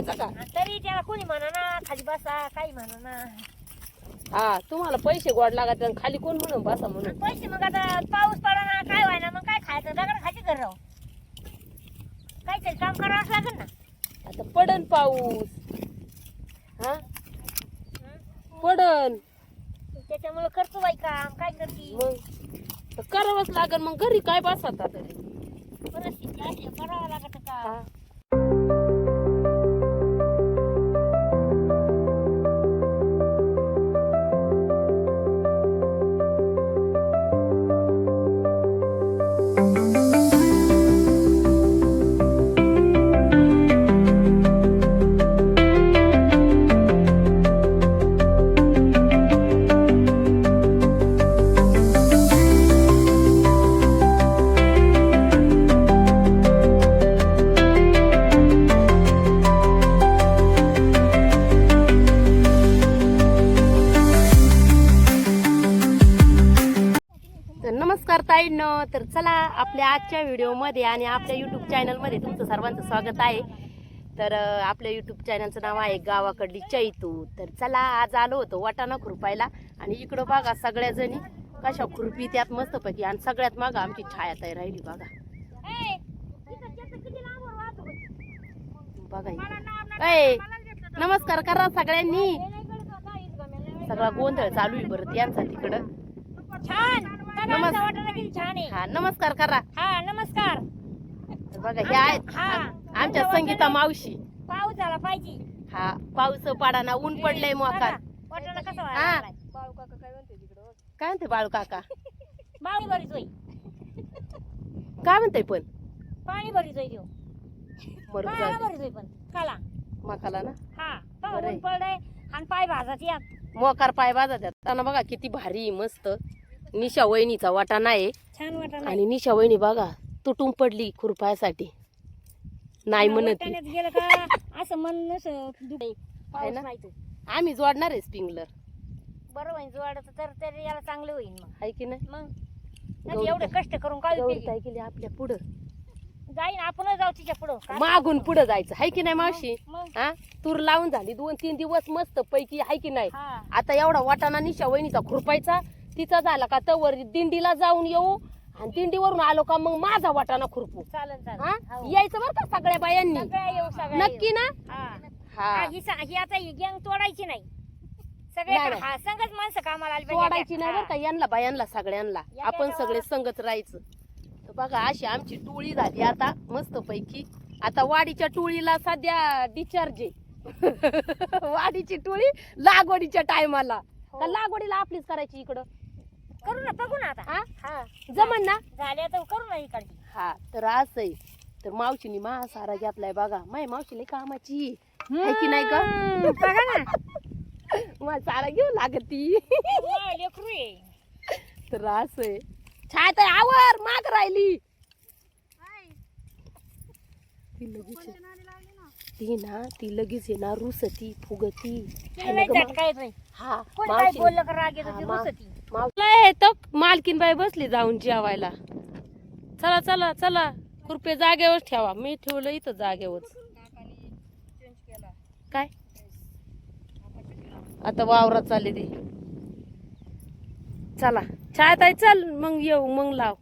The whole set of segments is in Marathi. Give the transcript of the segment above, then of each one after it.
बसायचा का? तरी त्याला कोणी म्हणा ना खाली बसा काही म्हणा ना. हा तुम्हाला पैसे गोड लागत आणि खाली कोण म्हणून बसा म्हणून. पैसे मग आता पाऊस पडा ना काय व्हायना मग काय खायचं दगड खायची घर राहू काहीतरी काम करावंच लागेल ना. आता पडन पाऊस हा पडन त्याच्यामुळे करतो बाई काम काय करती मग करावंच लागेल मग घरी काय बसता तरी परिस्थिती अशी करावं लागत का. हा. नमस्कार ताईंनो, तर चला आपल्या आजच्या व्हिडिओमध्ये आणि आपल्या यूट्यूब चॅनलमध्ये तुमचं सर्वांचं स्वागत आहे. तर आपल्या यूट्यूब चॅनलचं नाव आहे गावाकडली चैतू. तर चला आज आलो होतो वाटाणा खुरपायला आणि इकडं बघा सगळ्या जणी कशा खुरपी त्यात मस्तपैकी आणि सगळ्यात मागं आमची छायाताई राहिली बघा. बघा ए नमस्कार करा सगळ्यांनी. सगळा गोंधळ चालू आहे बरं यांचा तिकडं. छान छान आहे. हा नमस्कार करा. हा नमस्कार. बघा हे आहेत आमच्या संगीता मावशी. पाऊस झाला पाहिजे. हा पाऊस पाडाना ऊन पडलंय मोकार. वाटाणा कसा हा. व्हायला बाळू काका काय म्हणते तिकडं काय म्हणते बाळू काका? पाणी भरीत होई काय म्हणते पण पाणी भरीत होई देऊ बरोबर भरीत होई पण काला मकाला ना. हा बरं आहे. ऊन पडलंय आणि पाय भाजात या मोकार पाय बाजात त्यांना बघा किती भारी मस्त निशा वहिनीचा वाटाणा आहे. छान वाटाणा आणि निशा वहिनी बघा तुटून पडली खुरपायसाठी नाही म्हणत ती. वाटाण्यात गेलं का असं मन नसं दुबई पाऊस ना? नाही तो आम्ही जोडणार आहे स्प्रिंगलर बरं होईल जोडाचं तर याला चांगलं होईल मग आहे की नाही. मग नाही एवढे कष्ट करून काय गौरी उपयोगी? काय केली आपल्या पुढं जाईन आपण जाऊ तिच्या पुढं काय? मागून पुढं जायचं आहे की नाही मावशी. मग हा तूर लावून झाली 2-3 दिवस मस्त पैकी आहे की नाही. हा आता एवढा वाटाणा निशा वहिनीचा खुरपायचा तिचा झाला का तवर दिंडीला जाऊन येऊ आणि दिंडीवरून आलो का मग माझा वाटाणा खुरपू. चालेल हा चालेल यायचं बरं का सगळ्या बायांनी. सगळ्या येऊ सगळ्या नक्की ना. हा हा ही आता ही गँग तोडायची नाही सगळे नाही, नाही. हा संगच माणसं कामाला आली तोडायची नाही बरं का हा. यांना बायांना सगळ्यांना या आपण बाया सगळे संगत राहायचं. तर बघा अशी आमची टोळी झाली आता मस्त पैकी. आता वाडीच्या टोळीला सध्या डिस्चार्ज आहे वाडीची टोळी लागवडीच्या टायमाला हो. का लागवडीला आपलीच करायची इकडं. करू ना बघू ना आता हा हा जमन ना. झाल्या तर करू ना इकडची हा तर असं आहे. तर मावशीनी मा सारा घेतलाय बघा. माय मावशीला कामाची आहे की नाही का. बघा ना मग सारा घेऊ लागती. वा, लेकरू आहे. तर असं आहे. छायात आवर माग राहिली ती लगेच आहे ना रुसती फुगती. तिला नाही झटका येत नाही. हा कोणी काय बोललं का राग येतो ती रुसती. मालकीन बाई बसली जाऊन जेवायला. चला चला चला खुरपे जागेवर ठेवा. मी ठेवलं इथं जागेवर. काय आता वावरात चालले ते. चला छायात आहे चल मग येऊ मग लाव.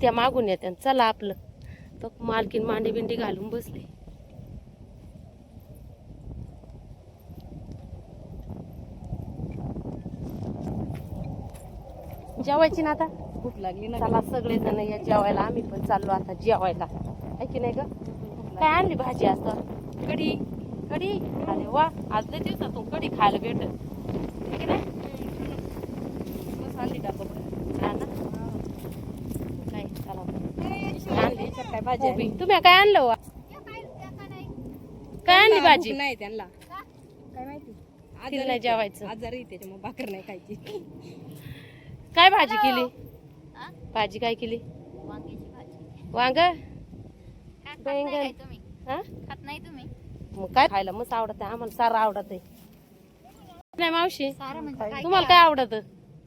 त्या मागून येत्या. चला आपलं तर मालकीन मांडी बिंडी घालून बसले. जेवायची ना आता भूक लागली ना चला सगळे जण या जेवायला. आम्ही पण चाललो आता जेवायला आहे की नाही ग. काय आणली भाजी आता. कढी कढी. अरे वा आज लय दिवसातून कढी खायला भेटत की नाही. हा ना. काय चला आणली काय भाजी कोबी. तुम्ही काय आणलं वा. काय आणली भाजी. नाही त्यांना काय माहिती तिला नाही जेवायचं. आजारी त्याच्यामुळे भाकर नाही खायची. काय भाजी केली. भाजी काय केली. वांग बैंगन. हा खात नाही तुम्ही. मग काय खायला मस्त आवडत आहे आम्हाला. सारं आवडत आहे नाही मावशी. सारं म्हणजे काय तुम्हाला काय आवडत.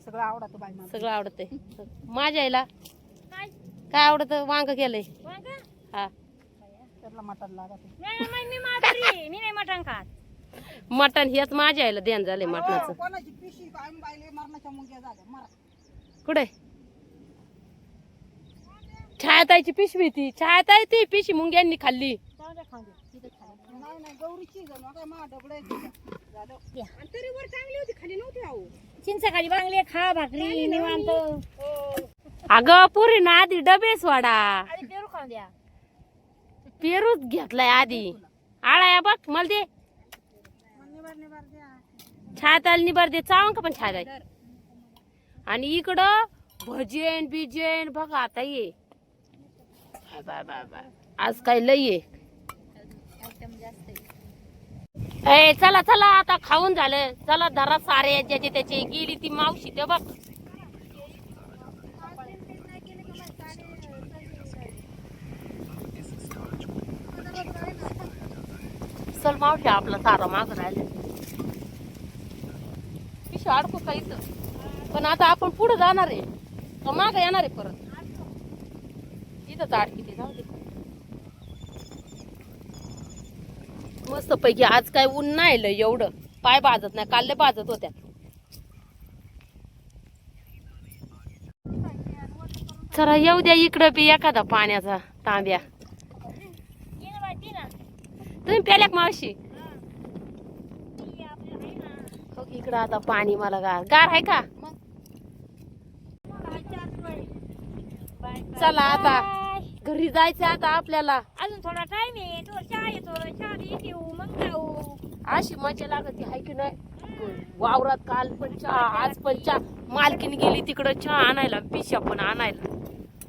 सगळं आवडतं बाई मला. सगळं आवडत आहे माझ्या आईला. काय आवडत वांग केलंय वांग? हा त्याला मटण लागत नाही मी माळकरी मी नाही मटण खात. मटण हेच माझ्या आईला ध्यान झालंय मटणाचं. कोणाची पिशी आम्ही बायले मरणाच्या मुंग्या झाल्या मरा कुठे छायाताईची पिशवी ती छायाताई ती पिशवी मुंग्यांनी खाल्ली. जाऊ दे, खाऊ दे. तिथं खाली. नाही नाही गौरीची जण काय मा डबडे झालं या. आणि तरी वर चांगली होती खाली नव्हती अहो चिंचखाली बांगले खा भाकरी निवांत. अगं पुरी ना आधी डबे सोडा आधी पेरू खाऊन द्या. पेरूच घेतलाय आधी. आळा बघ मला दे निबार द्या छायाताईला निबार दे चावून का पण छायाताई. आणि इकडं भजन बिजन बघा आता ये बाय बाय बाय आज काय लय ये. ए चला चला आता खाऊन झालं चला धरा सारे ज्याचे त्याचे गेली ती मावशी ते बघ. चल मावशी आपला सारा माग राहिला पिशवी अडकू का इथं. पण आता आपण पुढे जाणार आहे का माग येणार आहे परत. इथं अडकी ते जाऊ दे. मस्त पैकी आज काय ऊन नाही लय एवढं पाय भाजत नाही काल लय भाजत होत्या. चला येऊ द्या इकडं बी एखादा पाण्याचा तांब्या. ये ना बाई, पी ना. तुम्ही प्याल्या का मावशी. पी, आपलं आहे ना. हो की इकडं आता पाणी मला गार आहे का. बाय, चला आता बाय. घरी जायचं आता आपल्याला. अजून थोडा टाइम आहे. तो चहा येतो चहा येऊ मग जाऊ. अशी मजा लागत आहे की नाही. वावरात काल पण चहा आज पण चहा मालकीने गेली तिकडं चहा आणायला पिशा पण आणायला.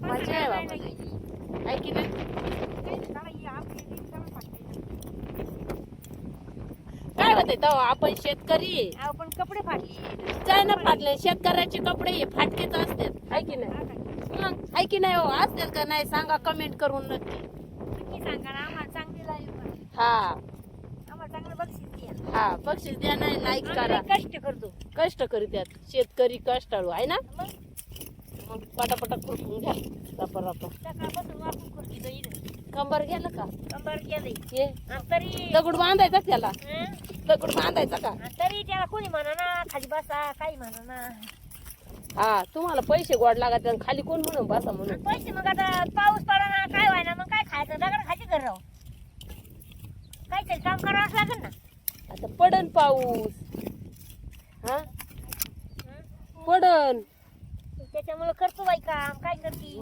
मजा आहे बाबा आहे की नाही. काय होतंय तेव्हा आपण शेतकरी आहे. आपण कपडे फाटले. काय ना फाटले शेतकऱ्याचे कपडे हे फाटकेच असतात आहे की नाही. मग आहे की नाही हो असतात का नाही सांगा कमेंट करून नक्की. नक्की सांगा ना आम्हाला चांगली लाईफ हा आम्हाला चांगलं बक्षीस द्या. हा बक्षीस द्या नाही लाईक आम्ही करा. लई कष्ट करतो. कष्ट करीत्यात शेतकरी कष्टाळू आहे ना. मग मग पटापटा खुरपून घ्या रपा रपा. सकाळपासून वापरून करतो इथं. कंबर गेलं का कंबर केलंय. ये आणि तरी दगड बांधायचा त्याला. हं? दगड बांधायचा का. आणि तरी त्याला कोणी म्हणा ना खाली बसा काही म्हणा ना. हा तुम्हाला पैसे गोड लागत आणि खाली कोण म्हणून बसा म्हणून. आणि पैसे मग आता पाऊस पडा ना काय व्हायना मग काय खायचं दगड खायची घर राहू. काहीतरी काम करावंच लागेल ना. आता पडन पाऊस. हा पडन त्याच्यामुळे करतो बाई काम काय करती.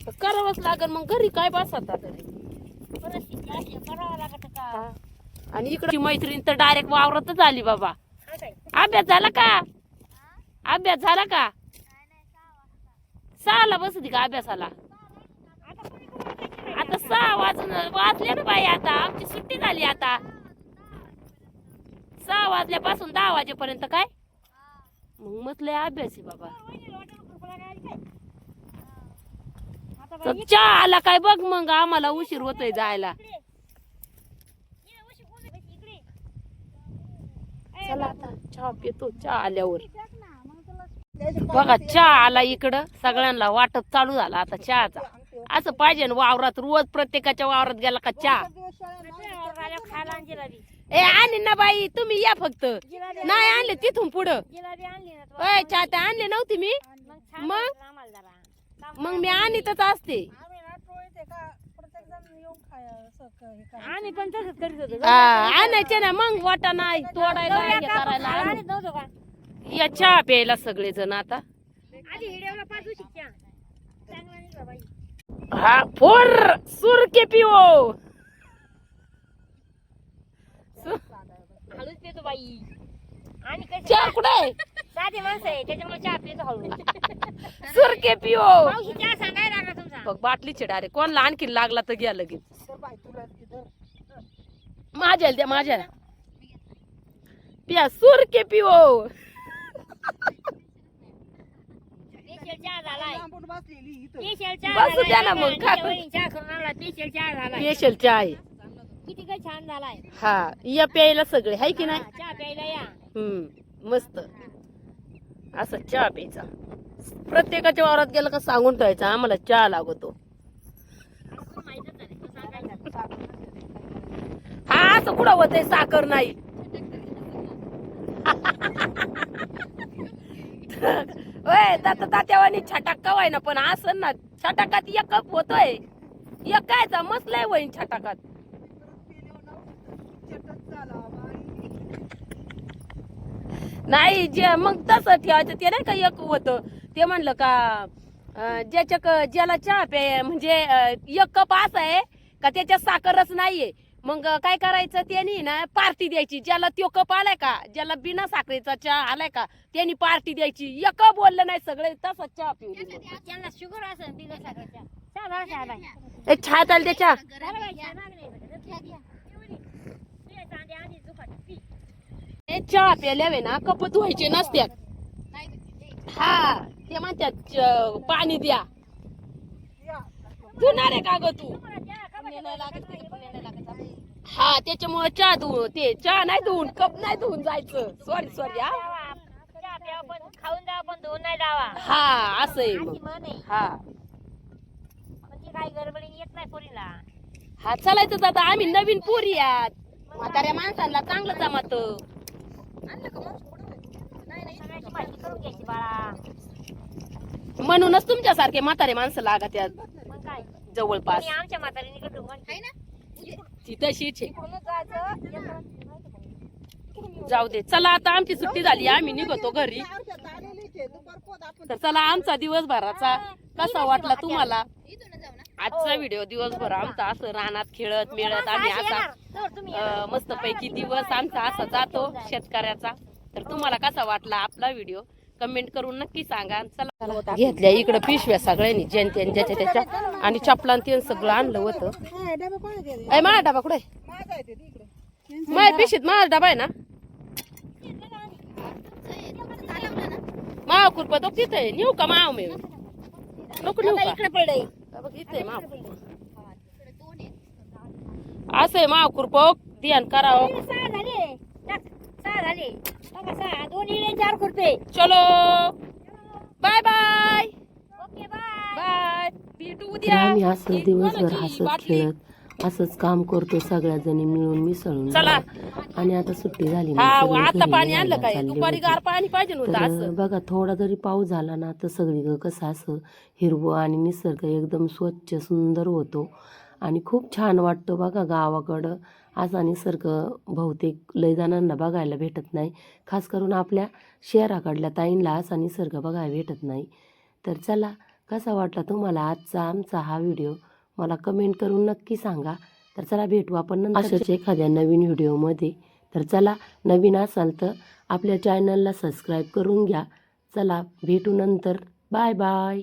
मग करावंच लागल. मग घरी काय बसता तरी. परिस्थिती अशी आहे, करावं लागत का. हा. आणि इकडची मैत्रीण तर डायरेक्ट वावरातच आली बाबा. हा काय अभ्यास झाला का. अभ्यास झाला का. 6ला बसती का अभ्यासाला. आता कोणी कोणी खायची बाई. आता 6 वाजून वाजले ना बाई. आता आमची सुट्टी झाली. आता 6 वाजल्यापासून 10 वाजेपर्यंत काय मग म्हटलंय अभ्यास आहे बाबा. वहिनीला वाटलं खुरपला काय आली काय. आता तर बाई चहा आला काय बघ मग आम्हाला उशीर होतोय जायला. इकडे. इकडे उशी कोण आहे? इकडे. चला आता चहा पितो. चहा आल्यावर बघा चहा आला इकडं सगळ्यांना वाटप चालू झाला आता चहाचा. असं पाहिजे ना वावरात रोज प्रत्येकाच्या वावरात गेला का चहा. खायला आणि जिलाबी ए आणली ना बाई तुम्ही या फक्त. नाही आणले तिथून पुढं. जिलाबी आणली ना तू. ओय चहा ते आणले नव्हती मी. मग छान मग? वाटलं आम्हाला जरा. काम मग मी आणतच असते. आम्ही ना टोळीत का प्रत्येक जण येऊन खाय असं हे करायचं. आम्ही पण तसंच करीत होतो. आणायचे ना मग वाटा नाही तोडायला हे करायला आणू. आणत नव्हतो का या चहा प्यायला सगळेजण आता. आधी हिडिओला 5 दिवशी चहा चांगला निघा बाई. हा फोर सुर के पिओ. हळूच पितो बाई. आणि कसं चहा कुठे साधी माणसं आहे त्याच्यामुळे चहा पितो हळू. सुर के पिओ. मावशी चहा सांगायला लागला तुमचा. बघ बाटलीचे डायरेक्ट कोणला आणखी लागला तर घ्या लगेच. तर बाई तुला इधर माझ्याला द्या माझ्याला. पिया सुर के पिओ. स्पेशल चहा झालाय. लांबून बसलेली इथं स्पेशल चहा बसू द्या ना झालाय. मग, खा. तिच्या वहिनी चहा करून आणला. स्पेशल चहा झालाय. स्पेशल चहा आहे. किती काय छान झालाय. हा या प्यायला सगळे हाय की नाही. हा, चहा प्यायला या. मस्त असं चहा प्यायचा प्रत्येकाच्या वावरात गेलं का सांगून ठेवायचं आम्हाला चहा लागतो. हा असं कुठं होतंय साखर नाही. ओय तात्यावानी छटाक कवाय ना पण असं ना छटाकात एक कप होतोय एक कायचा मसलाय वहीन छटाकात. नाही जे मग तसं ठेवायचं ते नाही का एक होतं ते म्हणलं का ज्याला चहा म्हणजे एक कप असा आहे का त्याच्यात साखरच नाहीये मग काय करायचं त्यांनी ना पार्टी द्यायची. ज्याला तो कप आलाय का ज्याला बिना साखरेचा चहा आलाय का त्यांनी पार्टी द्यायची. एक बोललं नाही सगळे तसंच चहा पिवली. त्यांना शुगर असेल बिगर साखरेच्या चहा झाला चहा बाई. छाय चालते त्याच्या झाला बाई, चहा मागणे. घ्या, घ्या. पिळे चांदे आणि दुपारी पी. चहा प्यायल्यावे ना कप धुवायचे नसत्यात. हा ते म्हणतात पाणी द्या. धुणार आहे का ग तू? हा त्याच्यामुळे चहा धुवून ते चहा नाही धुवून कप नाही धुवून जायचं. सॉरी हा चहा प्यावा पण खाऊन जावा पण धुवून नाही जावा. हा असं आहे अशी मग. म्हण आहे. हा पण ती काही गडबडी येत नाही पोरीला. हा चालायचं आता आम्ही नवीन पोरी यात म्हाताऱ्या माणसांना चांगलं जमत. सगळ्याची माहिती करून घ्यायची बाळा. म्हणूनच तुमच्यासारखे म्हातारे माणसं लागत यात मग काय जवळपास. आणि आमच्या म्हातारीने कडून ती तशीच आहे. इकडूनच जायचं. जाऊ दे चला आता आमची सुट्टी झाली आम्ही निघतो घरी. तर चला आमचा दिवसभराचा कसा वाटला तुम्हाला आजचा व्हिडिओ. दिवसभर आमचा असं रानात खेळत मिळत आम्ही असा मस्तपैकी दिवस आमचा असा जातो शेतकऱ्याचा. तर तुम्हाला कसा वाटला आपला व्हिडिओ कमेंट करून नक्की सांगा. चला घेतल्या इकडे पिशव्या सगळ्यांनी ज्यांच्या त्याच्या आणि चपलान ते सगळं आणलं होतं. माझा डबा कुठे माझ्या पिशीत माझा डबा आहे ना. माव खुरपा तो तिथे आहे. नेऊ का माव मी नको नेऊ का इकडे पडले. बघ इथे माव असं आहे माव खुरप ध्यान करावं. 6 झाले. टाक, 6 झाले. बघा 6 2 इळे 4 खुरपे. चलो bye bye okay bye. Bye भेटू उद्या. आम्ही असं दिवसभर हसत खेळत असंच काम करतो सगळ्या जणी मिळून मिसळून. चला. आणि आता सुट्टी झाली ना, हा सगळे आता घरी पाणी निघायला आणलं काय चालले दुपारी होते. गार पाणी पाहिजे नव्हतं तर असं. बघा थोडा जरी पाऊस झाला ना तर सगळीकडे कसं असं हिरवं आणि निसर्ग एकदम स्वच्छ सुंदर होतो आणि खूप छान वाटतं. बघा गावाकडं असा निसर्ग बहुतेक लय जणांना बघायला भेटत नाही. खास करून आपल्या शहराकडल्या ताईंना असा निसर्ग बघायला भेटत नाही. तर चला कसा वाटला तुम्हाला आजचा आमचा हा व्हिडिओ मला कमेंट करून नक्की सांगा. तर चला भेटू आपण नंतर अशाच एखाद्या नवीन व्हिडिओमध्ये. तर चला नवीन असाल तर आपल्या चॅनलला सबस्क्राईब करून घ्या. चला भेटू नंतर. Bye bye.